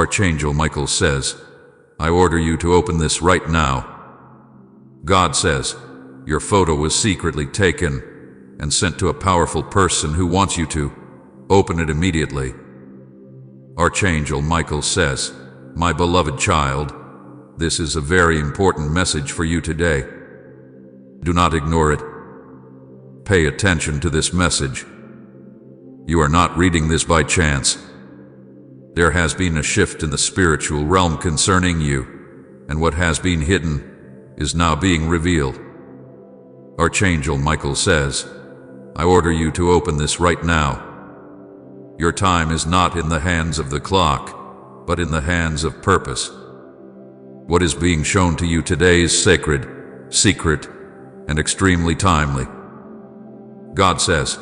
Archangel Michael says, I order you to open this right now. God says, your photo was secretly taken and sent to a powerful person who wants you to open it immediately. Archangel Michael says, my beloved child, this is a very important message for you today. Do not ignore it. Pay attention to this message. You are not reading this by chance. There has been a shift in the spiritual realm concerning you, and what has been hidden is now being revealed. Archangel Michael says, I order you to open this right now. Your time is not in the hands of the clock, but in the hands of purpose. What is being shown to you today is sacred, secret, and extremely timely. God says,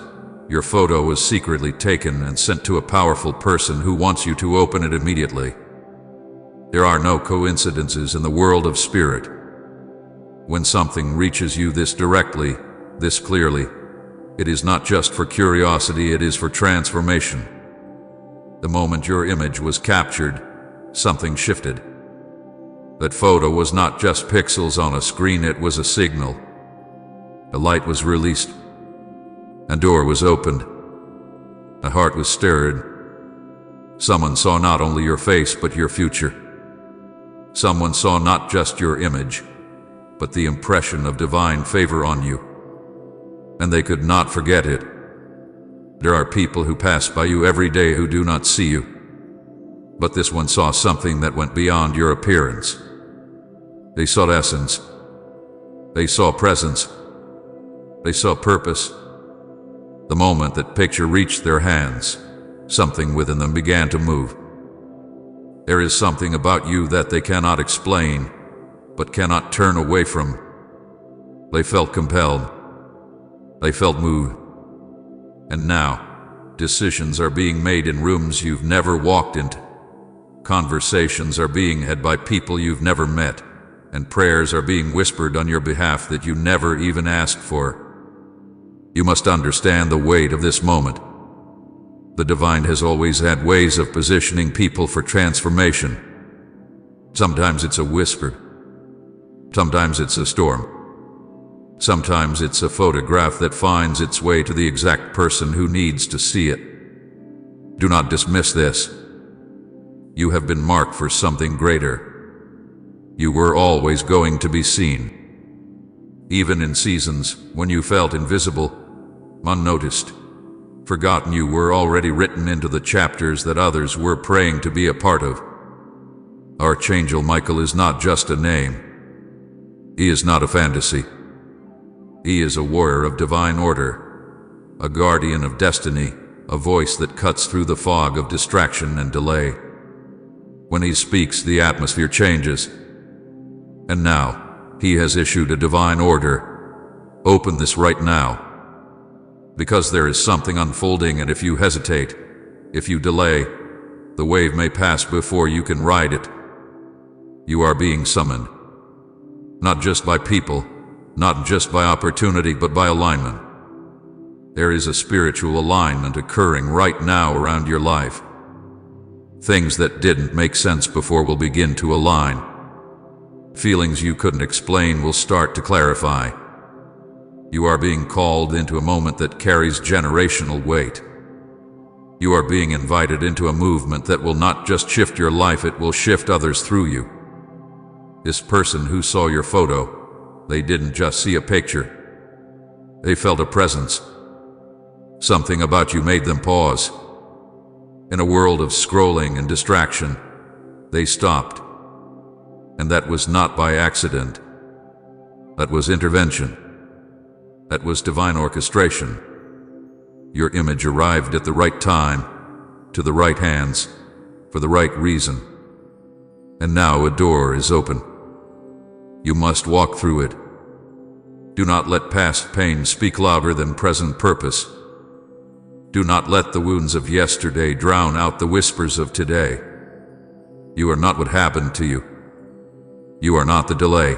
your photo was secretly taken and sent to a powerful person who wants you to open it immediately. There are no coincidences in the world of spirit. When something reaches you this directly, this clearly, it is not just for curiosity, it is for transformation. The moment your image was captured, something shifted. That photo was not just pixels on a screen, it was a signal. A light was released. A door was opened. A heart was stirred. Someone saw not only your face, but your future. Someone saw not just your image, but the impression of divine favor on you. And they could not forget it. There are people who pass by you every day who do not see you. But this one saw something that went beyond your appearance. They saw essence. They saw presence. They saw purpose. The moment that picture reached their hands, something within them began to move. There is something about you that they cannot explain, but cannot turn away from. They felt compelled. They felt moved. And now, decisions are being made in rooms you've never walked into. Conversations are being had by people you've never met, and prayers are being whispered on your behalf that you never even asked for. You must understand the weight of this moment. The divine has always had ways of positioning people for transformation. Sometimes it's a whisper. Sometimes it's a storm. Sometimes it's a photograph that finds its way to the exact person who needs to see it. Do not dismiss this. You have been marked for something greater. You were always going to be seen. Even in seasons when you felt invisible, unnoticed, forgotten, you were already written into the chapters that others were praying to be a part of. Archangel Michael is not just a name. He is not a fantasy. He is a warrior of divine order, a guardian of destiny, a voice that cuts through the fog of distraction and delay. When he speaks, the atmosphere changes. And now, he has issued a divine order. Open this right now. Because there is something unfolding, and if you hesitate, if you delay, the wave may pass before you can ride it. You are being summoned. Not just by people, not just by opportunity, but by alignment. There is a spiritual alignment occurring right now around your life. Things that didn't make sense before will begin to align. Feelings you couldn't explain will start to clarify. You are being called into a moment that carries generational weight. You are being invited into a movement that will not just shift your life, it will shift others through you. This person who saw your photo, they didn't just see a picture. They felt a presence. Something about you made them pause. In a world of scrolling and distraction, they stopped. And that was not by accident. That was intervention. That was divine orchestration. Your image arrived at the right time, to the right hands, for the right reason. And now a door is open. You must walk through it. Do not let past pain speak louder than present purpose. Do not let the wounds of yesterday drown out the whispers of today. You are not what happened to you. You are not the delay.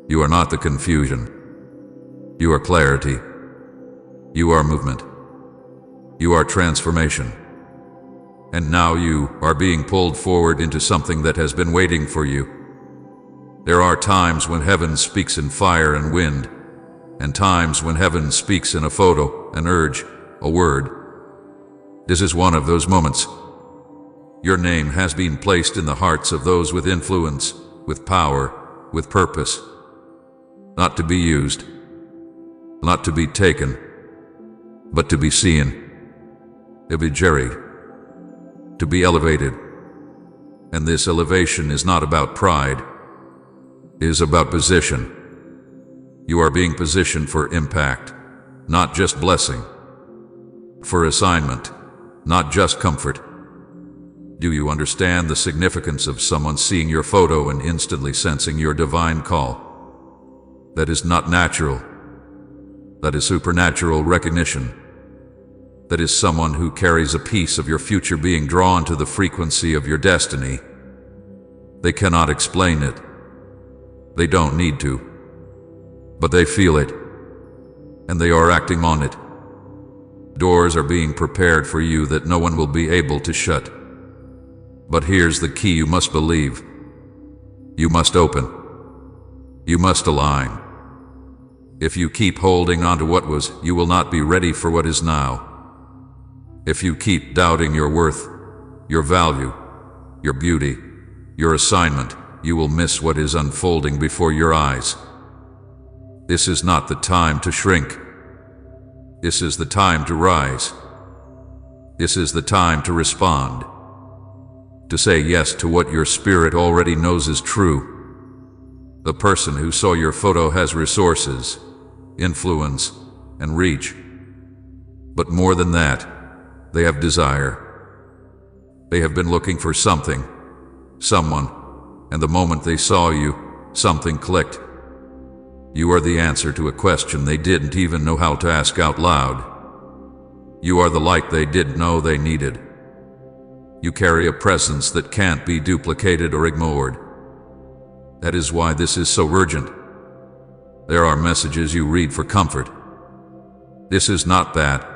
You are not the confusion. You are clarity. You are movement. You are transformation. And now you are being pulled forward into something that has been waiting for you. There are times when heaven speaks in fire and wind, and times when heaven speaks in a photo, an urge, a word. This is one of those moments. Your name has been placed in the hearts of those with influence, with power, with purpose. Not to be used, not to be taken, but to be seen, to be jerried, to be elevated. And this elevation is not about pride, it is about position. You are being positioned for impact, not just blessing, for assignment, not just comfort. Do you understand the significance of someone seeing your photo and instantly sensing your divine call? That is not natural. That is supernatural recognition. That is someone who carries a piece of your future being drawn to the frequency of your destiny. They cannot explain it. They don't need to. But they feel it, and they are acting on it. Doors are being prepared for you that no one will be able to shut. But here's the key: you must believe. You must open. You must align. If you keep holding on to what was, you will not be ready for what is now. If you keep doubting your worth, your value, your beauty, your assignment, you will miss what is unfolding before your eyes. This is not the time to shrink. This is the time to rise. This is the time to respond. To say yes to what your spirit already knows is true. The person who saw your photo has resources, influence, and reach. But more than that, they have desire. They have been looking for something, someone, and the moment they saw you, something clicked. You are the answer to a question they didn't even know how to ask out loud. You are the light they didn't know they needed. You carry a presence that can't be duplicated or ignored. That is why this is so urgent. There are messages you read for comfort. This is not that.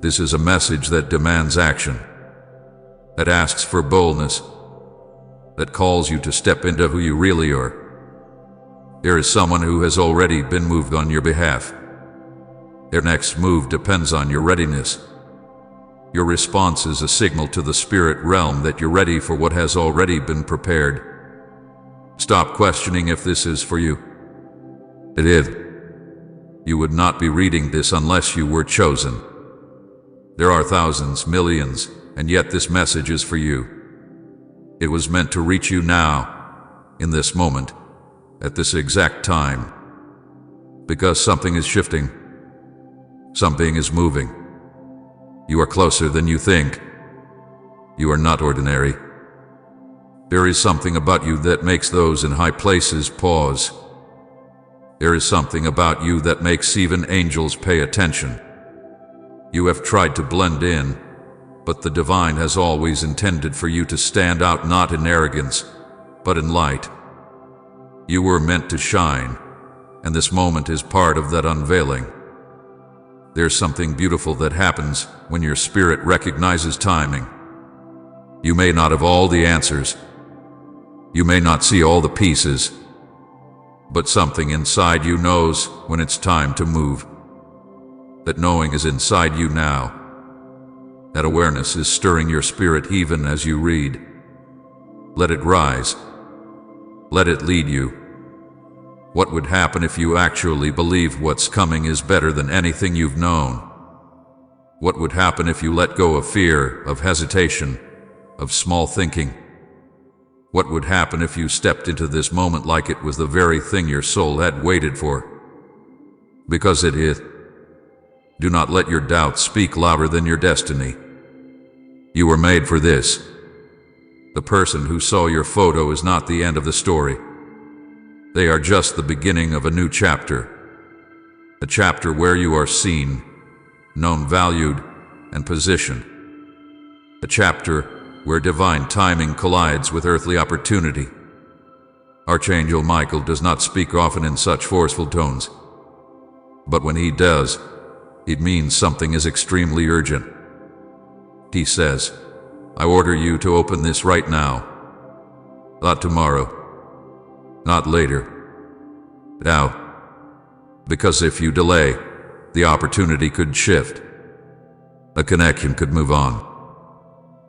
This is a message that demands action, that asks for boldness, that calls you to step into who you really are. There is someone who has already been moved on your behalf. Their next move depends on your readiness. Your response is a signal to the spirit realm that you're ready for what has already been prepared. Stop questioning if this is for you. It is. You would not be reading this unless you were chosen. There are thousands, millions, and yet this message is for you. It was meant to reach you now, in this moment, at this exact time, because something is shifting. Something is moving. You are closer than you think. You are not ordinary. There is something about you that makes those in high places pause. There is something about you that makes even angels pay attention. You have tried to blend in, but the divine has always intended for you to stand out, not in arrogance, but in light. You were meant to shine, and this moment is part of that unveiling. There's something beautiful that happens when your spirit recognizes timing. You may not have all the answers. You may not see all the pieces, but something inside you knows when it's time to move. That knowing is inside you now. That awareness is stirring your spirit even as you read. Let it rise. Let it lead you. What would happen if you actually believe what's coming is better than anything you've known? What would happen if you let go of fear, of hesitation, of small thinking? What would happen if you stepped into this moment like it was the very thing your soul had waited for? Because it is. Do not let your doubts speak louder than your destiny. You were made for this. The person who saw your photo is not the end of the story. They are just the beginning of a new chapter. A chapter where you are seen, known, valued, and positioned. A chapter where divine timing collides with earthly opportunity. Archangel Michael does not speak often in such forceful tones. But when he does, it means something is extremely urgent. He says, I order you to open this right now. Not tomorrow. Not later. Now. Because if you delay, the opportunity could shift. A connection could move on.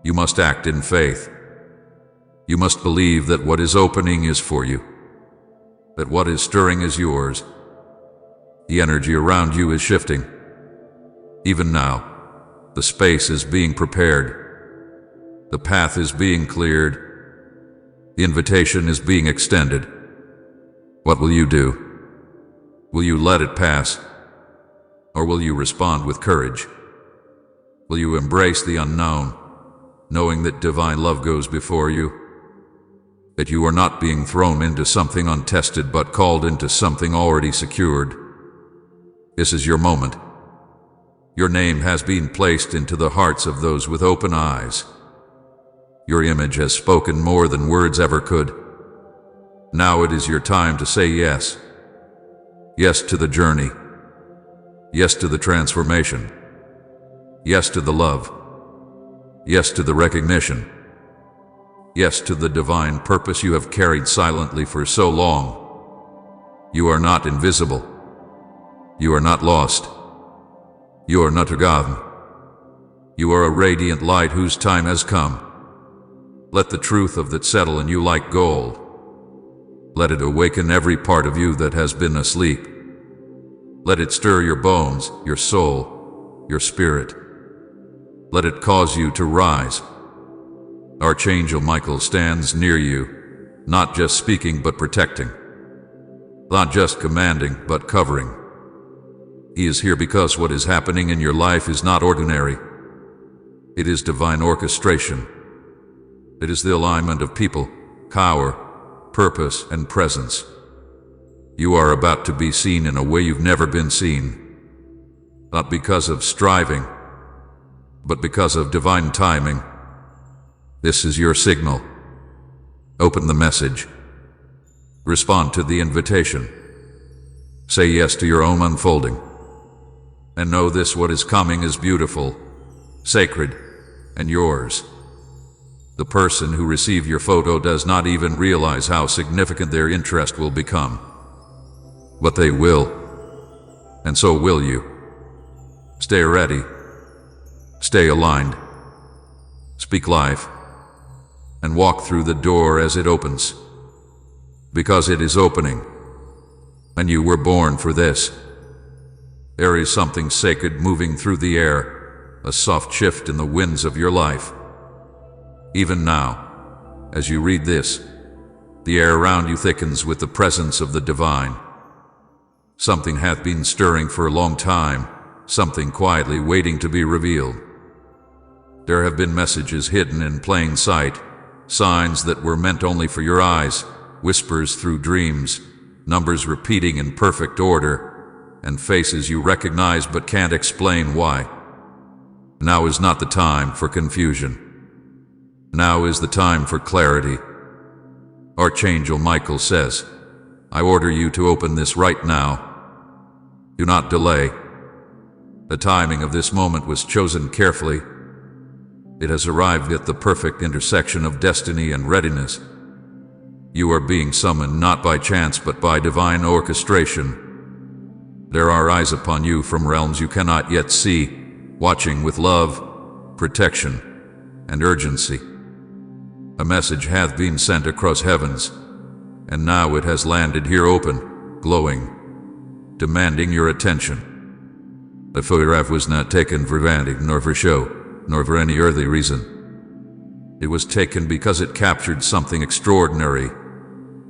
You must act in faith. You must believe that what is opening is for you. That what is stirring is yours. The energy around you is shifting. Even now, the space is being prepared. The path is being cleared. The invitation is being extended. What will you do? Will you let it pass? Or will you respond with courage? Will you embrace the unknown, knowing that divine love goes before you? That you are not being thrown into something untested, but called into something already secured. This is your moment. Your name has been placed into the hearts of those with open eyes. Your image has spoken more than words ever could. Now it is your time to say yes. Yes to the journey. Yes to the transformation. Yes to the love. Yes to the recognition. Yes to the divine purpose you have carried silently for so long. You are not invisible. You are not lost. You are not forgotten. You are a radiant light whose time has come. Let the truth of that settle in you like gold. Let it awaken every part of you that has been asleep. Let it stir your bones, your soul, your spirit. Let it cause you to rise. Archangel Michael stands near you, not just speaking but protecting. Not just commanding but covering. He is here because what is happening in your life is not ordinary. It is divine orchestration. It is the alignment of people, power, purpose, and presence. You are about to be seen in a way you've never been seen. Not because of striving, but because of divine timing. This is your signal. Open the message. Respond to the invitation. Say yes to your own unfolding. And know this: what is coming is beautiful, sacred, and yours. The person who receives your photo does not even realize how significant their interest will become. But they will, and so will you. Stay ready. Stay aligned. Speak life, and walk through the door as it opens. Because it is opening, and you were born for this. There is something sacred moving through the air, a soft shift in the winds of your life. Even now, as you read this, the air around you thickens with the presence of the divine. Something hath been stirring for a long time, something quietly waiting to be revealed. There have been messages hidden in plain sight, signs that were meant only for your eyes, whispers through dreams, numbers repeating in perfect order, and faces you recognize but can't explain why. Now is not the time for confusion. Now is the time for clarity. Archangel Michael says, I order you to open this right now. Do not delay. The timing of this moment was chosen carefully. It has arrived at the perfect intersection of destiny and readiness. You are being summoned not by chance but by divine orchestration. There are eyes upon you from realms you cannot yet see, watching with love, protection, and urgency. A message hath been sent across heavens, and now it has landed here open, glowing, demanding your attention. The photograph was not taken for vanity, nor for show, nor for any earthly reason. It was taken because it captured something extraordinary,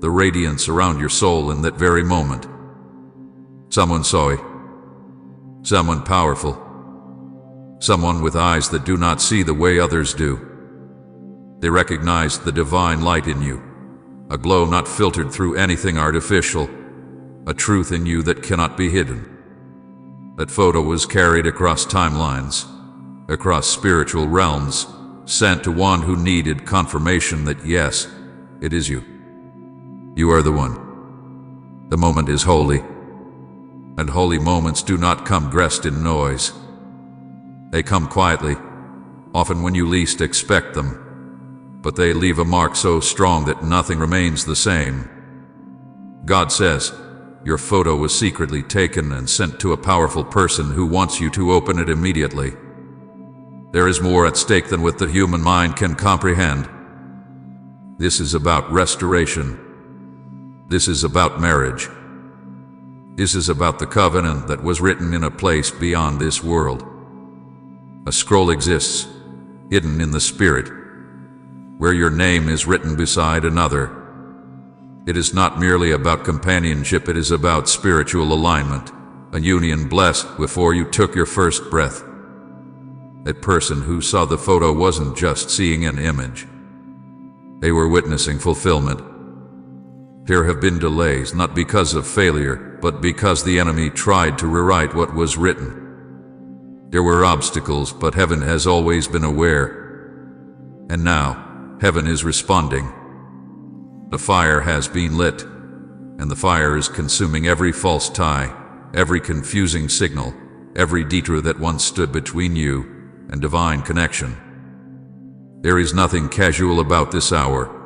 the radiance around your soul in that very moment. Someone saw it. Someone powerful. Someone with eyes that do not see the way others do. They recognized the divine light in you, a glow not filtered through anything artificial, a truth in you that cannot be hidden. That photo was carried across timelines, across spiritual realms, sent to one who needed confirmation that yes, it is you. You are the one. The moment is holy, and holy moments do not come dressed in noise. They come quietly, often when you least expect them, but they leave a mark so strong that nothing remains the same. God says, your photo was secretly taken and sent to a powerful person who wants you to open it immediately. There is more at stake than what the human mind can comprehend. This is about restoration. This is about marriage. This is about the covenant that was written in a place beyond this world. A scroll exists, hidden in the spirit, where your name is written beside another. It is not merely about companionship, it is about spiritual alignment, a union blessed before you took your first breath. That person who saw the photo wasn't just seeing an image. They were witnessing fulfillment. There have been delays, not because of failure, but because the enemy tried to rewrite what was written. There were obstacles, but heaven has always been aware. And now, heaven is responding. The fire has been lit, and the fire is consuming every false tie, every confusing signal, every detour that once stood between you and divine connection. There is nothing casual about this hour.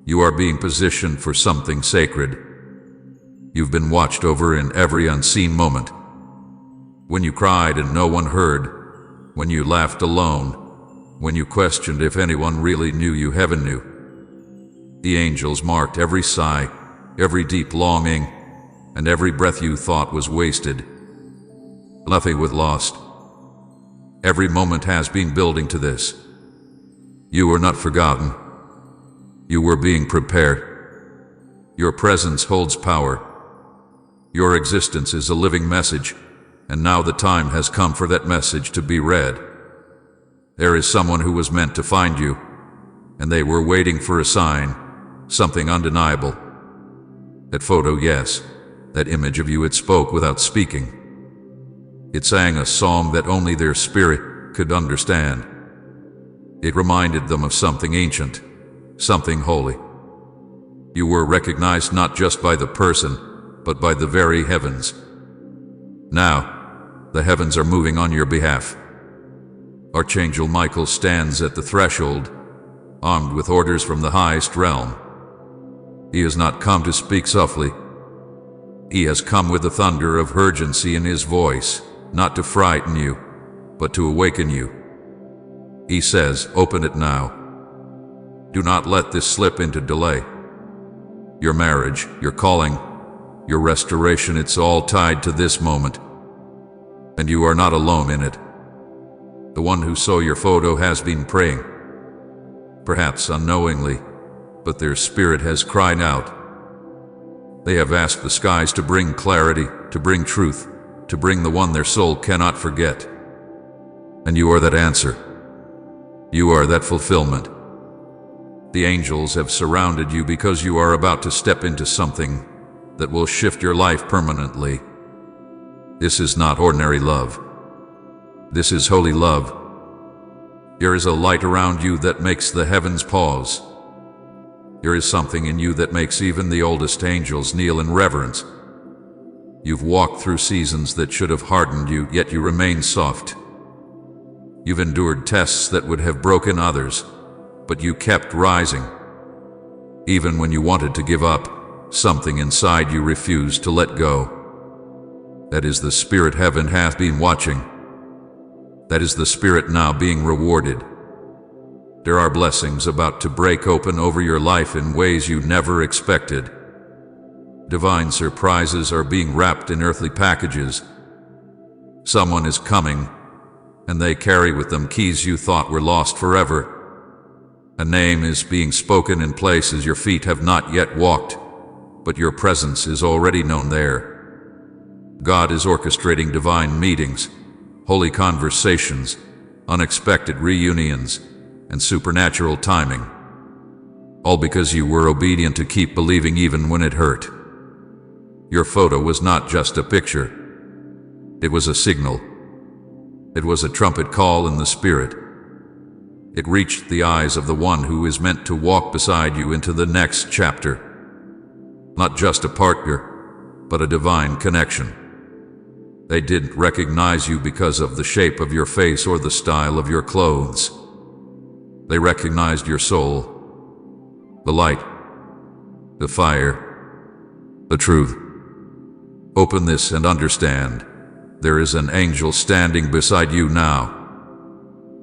You are being positioned for something sacred. You've been watched over in every unseen moment. When you cried and no one heard, when you laughed alone, when you questioned if anyone really knew you, heaven knew. The angels marked every sigh, every deep longing, and every breath you thought was wasted. Nothing was lost. Every moment has been building to this. You were not forgotten. You were being prepared. Your presence holds power. Your existence is a living message, and now the time has come for that message to be read. There is someone who was meant to find you, and they were waiting for a sign, something undeniable. That photo, yes, that image of you, it spoke without speaking. It sang a song that only their spirit could understand. It reminded them of something ancient, something holy. You were recognized not just by the person, but by the very heavens. Now, the heavens are moving on your behalf. Archangel Michael stands at the threshold, armed with orders from the highest realm. He has not come to speak softly. He has come with the thunder of urgency in his voice, not to frighten you, but to awaken you. He says, open it now. Do not let this slip into delay. Your marriage, your calling, your restoration, it's all tied to this moment. And you are not alone in it. The one who saw your photo has been praying, perhaps unknowingly, but their spirit has cried out. They have asked the skies to bring clarity, to bring truth, to bring the one their soul cannot forget. And you are that answer. You are that fulfillment. The angels have surrounded you because you are about to step into something that will shift your life permanently. This is not ordinary love. This is holy love. There is a light around you that makes the heavens pause. There is something in you that makes even the oldest angels kneel in reverence. You've walked through seasons that should have hardened you, yet you remain soft. You've endured tests that would have broken others, but you kept rising. Even when you wanted to give up, something inside you refused to let go. That is the spirit heaven hath been watching. That is the spirit now being rewarded. There are blessings about to break open over your life in ways you never expected. Divine surprises are being wrapped in earthly packages. Someone is coming, and they carry with them keys you thought were lost forever. A name is being spoken in places your feet have not yet walked, but your presence is already known there. God is orchestrating divine meetings, holy conversations, unexpected reunions, and supernatural timing. All because you were obedient to keep believing even when it hurt. Your photo was not just a picture. It was a signal. It was a trumpet call in the spirit. It reached the eyes of the one who is meant to walk beside you into the next chapter. Not just a partner, but a divine connection. They didn't recognize you because of the shape of your face or the style of your clothes. They recognized your soul, the light, the fire, the truth. Open this and understand. There is an angel standing beside you now.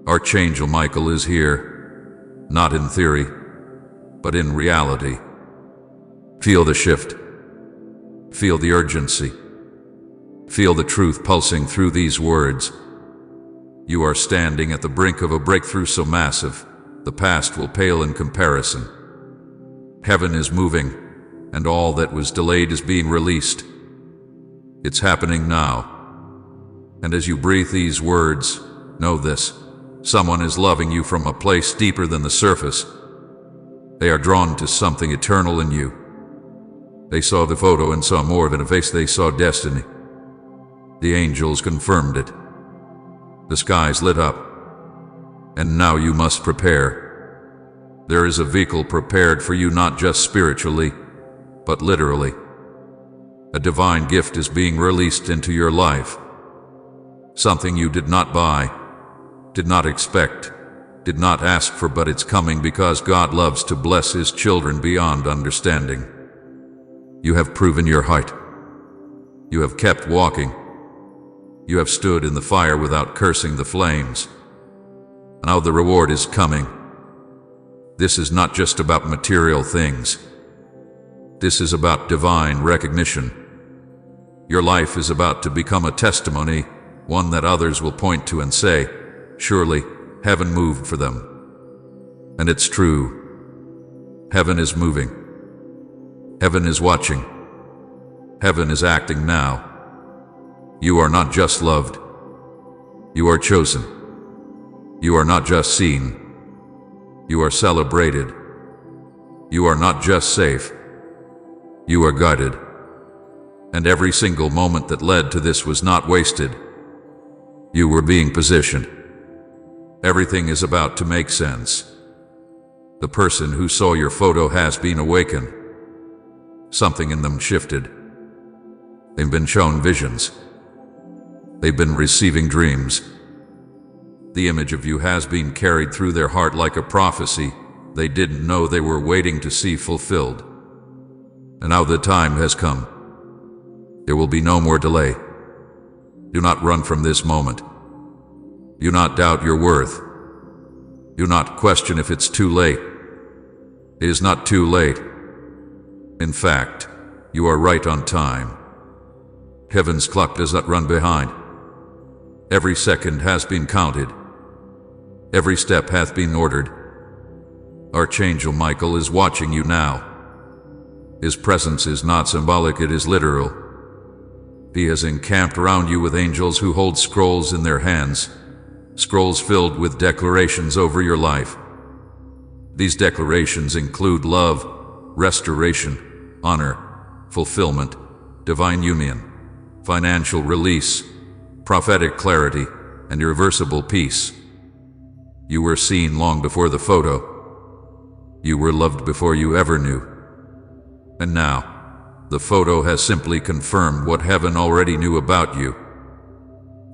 Archangel Michael is here, not in theory, but in reality. Feel the shift. Feel the urgency. Feel the truth pulsing through these words. You are standing at the brink of a breakthrough so massive, the past will pale in comparison. Heaven is moving, and all that was delayed is being released. It's happening now. And as you breathe these words, know this: someone is loving you from a place deeper than the surface. They are drawn to something eternal in you. They saw the photo and saw more than a face. They saw destiny. The angels confirmed it. The skies lit up. And now you must prepare. There is a vehicle prepared for you, not just spiritually, but literally. A divine gift is being released into your life. Something you did not buy, did not expect, did not ask for, but it's coming because God loves to bless His children beyond understanding. You have proven your height. You have kept walking. You have stood in the fire without cursing the flames. Now the reward is coming. This is not just about material things. This is about divine recognition. Your life is about to become a testimony, one that others will point to and say, surely heaven moved for them. And it's true. Heaven is moving. Heaven is watching. Heaven is acting now. You are not just loved. You are chosen. You are not just seen. You are celebrated. You are not just safe. You are guided. And every single moment that led to this was not wasted. You were being positioned. Everything is about to make sense. The person who saw your photo has been awakened. Something in them shifted. They've been shown visions. They've been receiving dreams. The image of you has been carried through their heart like a prophecy they didn't know they were waiting to see fulfilled. And now the time has come. There will be no more delay. Do not run from this moment. Do not doubt your worth. Do not question if it's too late. It is not too late. In fact, you are right on time. Heaven's clock does not run behind. Every second has been counted. Every step hath been ordered. Archangel Michael is watching you now. His presence is not symbolic, it is literal. He has encamped around you with angels who hold scrolls in their hands, scrolls filled with declarations over your life. These declarations include love, restoration, honor, fulfillment, divine union, financial release, prophetic clarity, and irreversible peace. You were seen long before the photo. You were loved before you ever knew. And now, the photo has simply confirmed what heaven already knew about you.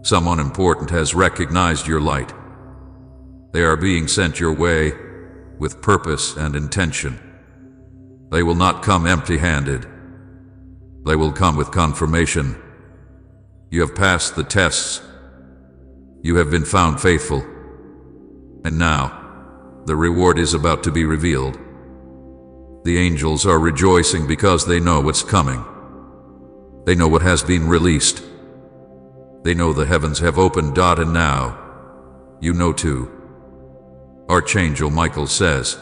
Someone important has recognized your light. They are being sent your way with purpose and intention. They will not come empty-handed. They will come with confirmation. You have passed the tests. You have been found faithful. And now, the reward is about to be revealed. The angels are rejoicing because they know what's coming. They know what has been released. They know the heavens have opened. And now, you know too. Archangel Michael says,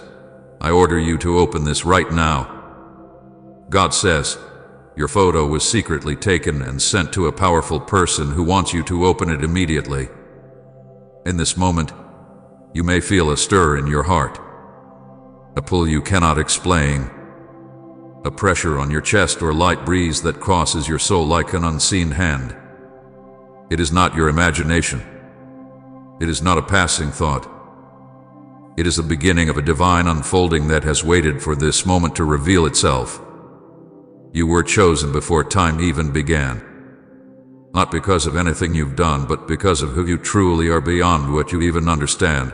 I order you to open this right now. God says, your photo was secretly taken and sent to a powerful person who wants you to open it immediately. In this moment, you may feel a stir in your heart. A pull you cannot explain, a pressure on your chest or light breeze that crosses your soul like an unseen hand. It is not your imagination. It is not a passing thought. It is the beginning of a divine unfolding that has waited for this moment to reveal itself. You were chosen before time even began. not because of anything you've done, but because of who you truly are beyond what you even understand.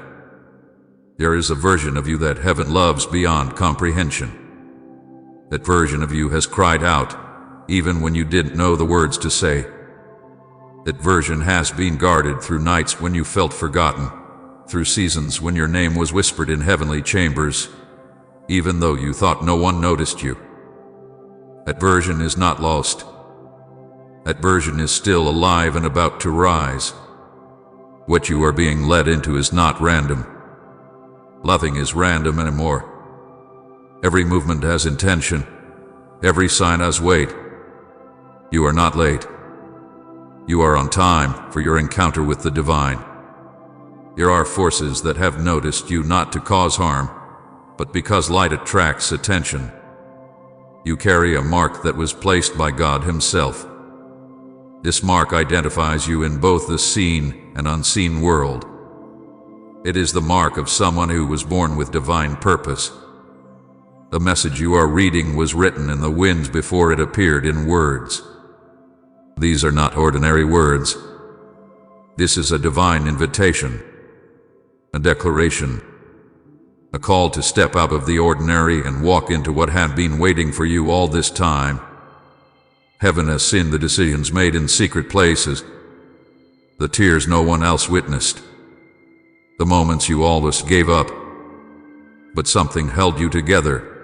There is a version of you that heaven loves beyond comprehension. That version of you has cried out, even when you didn't know the words to say. That version has been guarded through nights when you felt forgotten, through seasons when your name was whispered in heavenly chambers, even though you thought no one noticed you. That version is not lost. That version is still alive and about to rise. What you are being led into is not random. Nothing is random anymore. Every movement has intention. Every sign has weight. You are not late. You are on time for your encounter with the divine. There are forces that have noticed you not to cause harm, but because light attracts attention. You carry a mark that was placed by God Himself. This mark identifies you in both the seen and unseen world. It is the mark of someone who was born with divine purpose. The message you are reading was written in the winds before it appeared in words. These are not ordinary words. This is a divine invitation, a declaration, a call to step out of the ordinary and walk into what had been waiting for you all this time. Heaven has seen the decisions made in secret places, the tears no one else witnessed, the moments you almost gave up, but something held you together.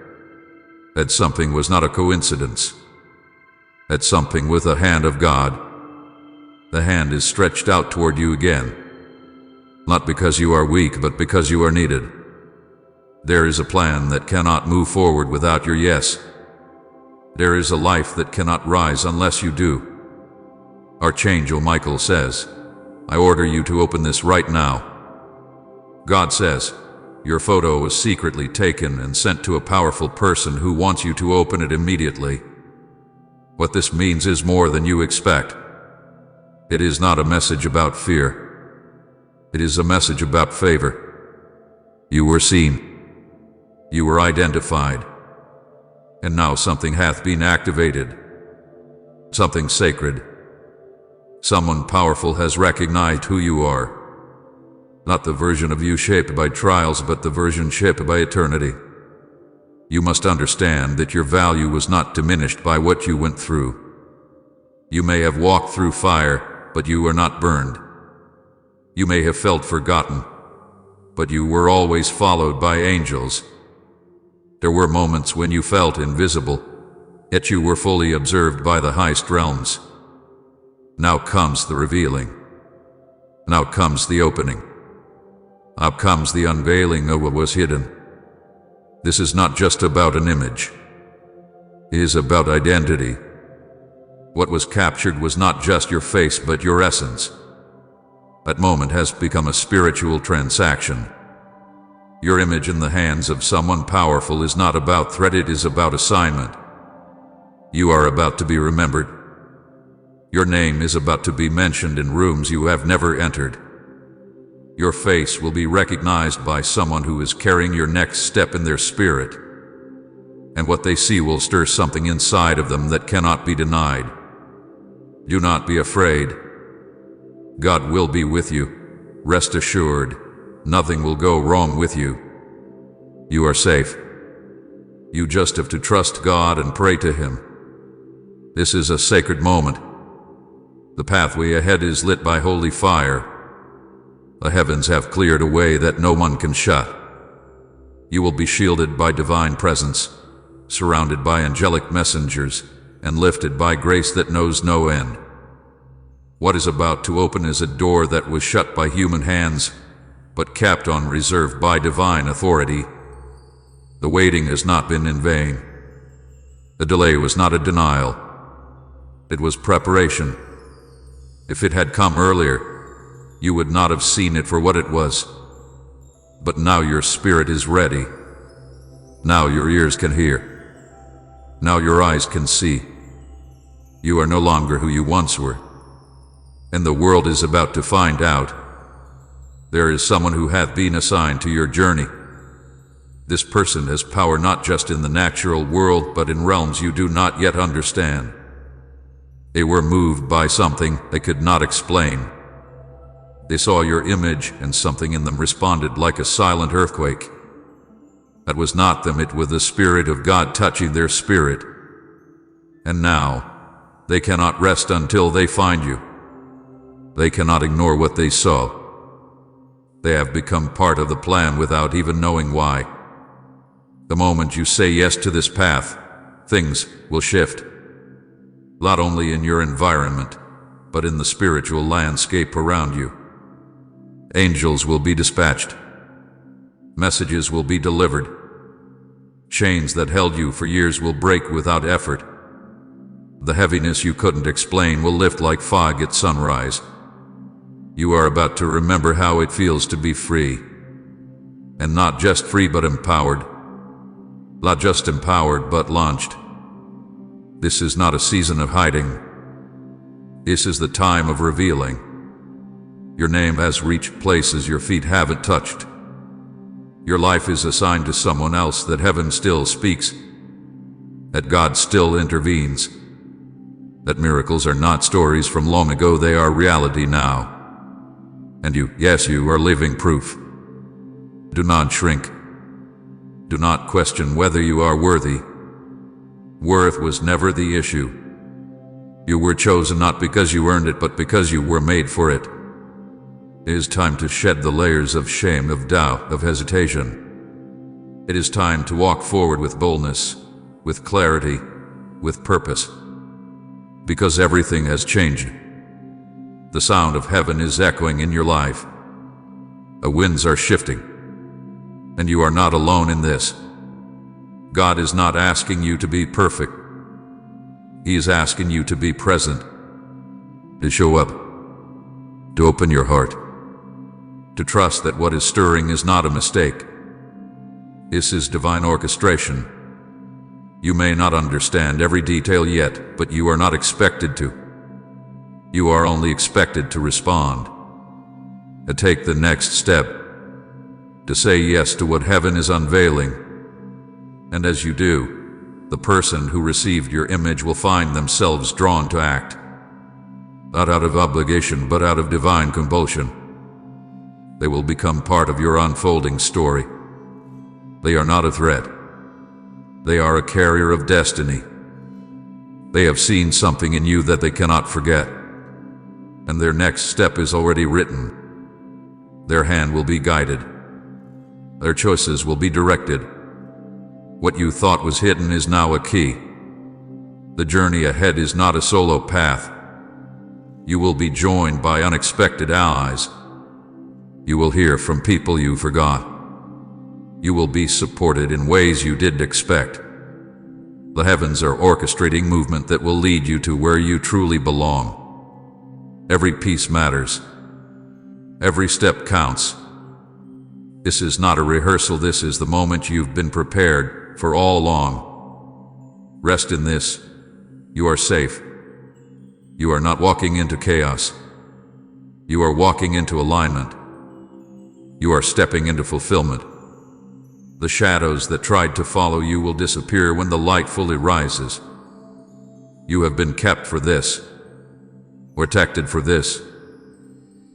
That something was not a coincidence. That something with the hand of God. The hand is stretched out toward you again. Not because you are weak, but because you are needed. There is a plan that cannot move forward without your yes. There is a life that cannot rise unless you do. Archangel Michael says, I order you to open this right now. God says, your photo was secretly taken and sent to a powerful person who wants you to open it immediately. What this means is more than you expect. It is not a message about fear. It is a message about favor. You were seen. You were identified. And now something hath been activated. Something sacred. Someone powerful has recognized who you are. Not the version of you shaped by trials, but the version shaped by eternity. You must understand that your value was not diminished by what you went through. You may have walked through fire, but you were not burned. You may have felt forgotten, but you were always followed by angels. There were moments when you felt invisible, yet you were fully observed by the highest realms. Now comes the revealing. Now comes the opening. Now comes the unveiling of what was hidden. This is not just about an image. It is about identity. What was captured was not just your face, but your essence. That moment has become a spiritual transaction. Your image in the hands of someone powerful is not about threat, it is about assignment. You are about to be remembered. Your name is about to be mentioned in rooms you have never entered. Your face will be recognized by someone who is carrying your next step in their spirit. And what they see will stir something inside of them that cannot be denied. Do not be afraid. God will be with you. Rest assured, nothing will go wrong with you. You are safe. You just have to trust God and pray to Him. This is a sacred moment. The pathway ahead is lit by holy fire. The heavens have cleared a way that no one can shut. You will be shielded by divine presence, surrounded by angelic messengers, and lifted by grace that knows no end. What is about to open is a door that was shut by human hands, but kept on reserve by divine authority. The waiting has not been in vain. The delay was not a denial. It was preparation. If it had come earlier, you would not have seen it for what it was. But now your spirit is ready. Now your ears can hear. Now your eyes can see. You are no longer who you once were. And the world is about to find out. There is someone who hath been assigned to your journey. This person has power not just in the natural world, but in realms you do not yet understand. They were moved by something they could not explain. They saw your image, and something in them responded like a silent earthquake. That was not them, it was the Spirit of God touching their spirit. And now, they cannot rest until they find you. They cannot ignore what they saw. They have become part of the plan without even knowing why. The moment you say yes to this path, things will shift. Not only in your environment, but in the spiritual landscape around you. Angels will be dispatched. Messages will be delivered. Chains that held you for years will break without effort. The heaviness you couldn't explain will lift like fog at sunrise. You are about to remember how it feels to be free. And not just free, but empowered. Not just empowered, but launched. This is not a season of hiding. This is the time of revealing. Your name has reached places your feet haven't touched. Your life is assigned to someone else, that heaven still speaks. That God still intervenes. That miracles are not stories from long ago, they are reality now. And you, yes, you are living proof. Do not shrink. Do not question whether you are worthy. Worth was never the issue. You were chosen not because you earned it, but because you were made for it. It is time to shed the layers of shame, of doubt, of hesitation. It is time to walk forward with boldness, with clarity, with purpose. Because everything has changed. The sound of heaven is echoing in your life. The winds are shifting. And you are not alone in this. God is not asking you to be perfect. He is asking you to be present, to show up, to open your heart, to trust that what is stirring is not a mistake. This is divine orchestration. You may not understand every detail yet, but you are not expected to. You are only expected to respond, to take the next step, to say yes to what heaven is unveiling. And as you do, the person who received your image will find themselves drawn to act, not out of obligation, but out of divine compulsion. They will become part of your unfolding story. They are not a threat. They are a carrier of destiny. They have seen something in you that they cannot forget, and their next step is already written. Their hand will be guided. Their choices will be directed. What you thought was hidden is now a key. The journey ahead is not a solo path. You will be joined by unexpected allies. You will hear from people you forgot. You will be supported in ways you didn't expect. The heavens are orchestrating movement that will lead you to where you truly belong. Every piece matters. Every step counts. This is not a rehearsal, this is the moment you've been prepared for all along. Rest in this. You are safe. You are not walking into chaos. You are walking into alignment. You are stepping into fulfillment. The shadows that tried to follow you will disappear when the light fully rises. You have been kept for this, protected for this,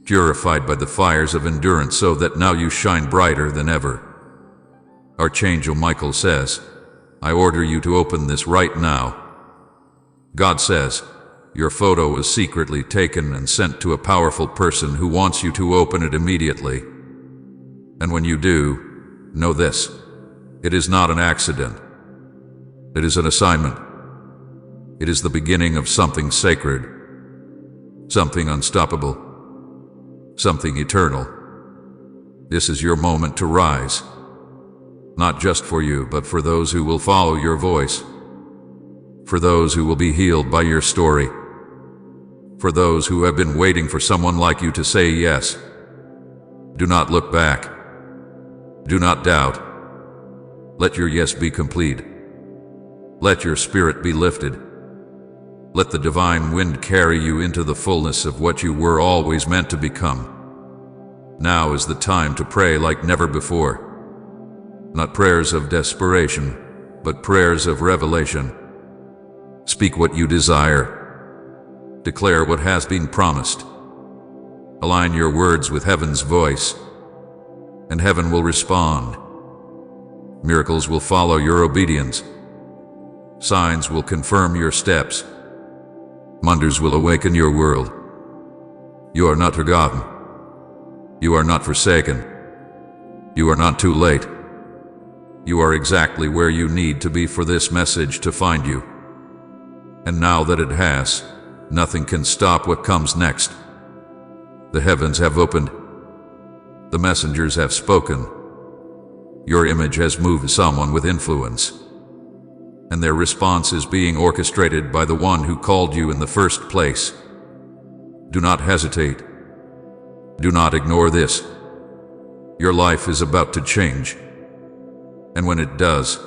purified by the fires of endurance so that now you shine brighter than ever. Archangel Michael says, I order you to open this right now. God says, your photo is secretly taken and sent to a powerful person who wants you to open it immediately. And when you do, know this. It is not an accident. It is an assignment. It is the beginning of something sacred, something unstoppable, something eternal. This is your moment to rise. Not just for you, but for those who will follow your voice. For those who will be healed by your story. For those who have been waiting for someone like you to say yes. Do not look back. Do not doubt. Let your yes be complete. Let your spirit be lifted. Let the divine wind carry you into the fullness of what you were always meant to become. Now is the time to pray like never before. Not prayers of desperation, but prayers of revelation. Speak what you desire. Declare what has been promised. Align your words with heaven's voice, and heaven will respond. Miracles will follow your obedience. Signs will confirm your steps. Wonders will awaken your world. You are not forgotten. You are not forsaken. You are not too late. You are exactly where you need to be for this message to find you. And now that it has, nothing can stop what comes next. The heavens have opened. The messengers have spoken. Your image has moved someone with influence, and their response is being orchestrated by the one who called you in the first place. Do not hesitate. Do not ignore this. Your life is about to change. And when it does,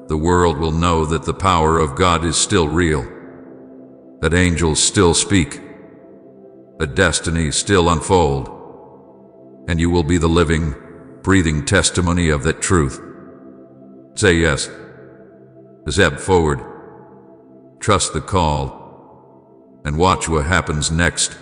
the world will know that the power of God is still real, that angels still speak, that destinies still unfold, and you will be the living, breathing testimony of that truth. Say yes. Step forward. Trust the call, and watch what happens next.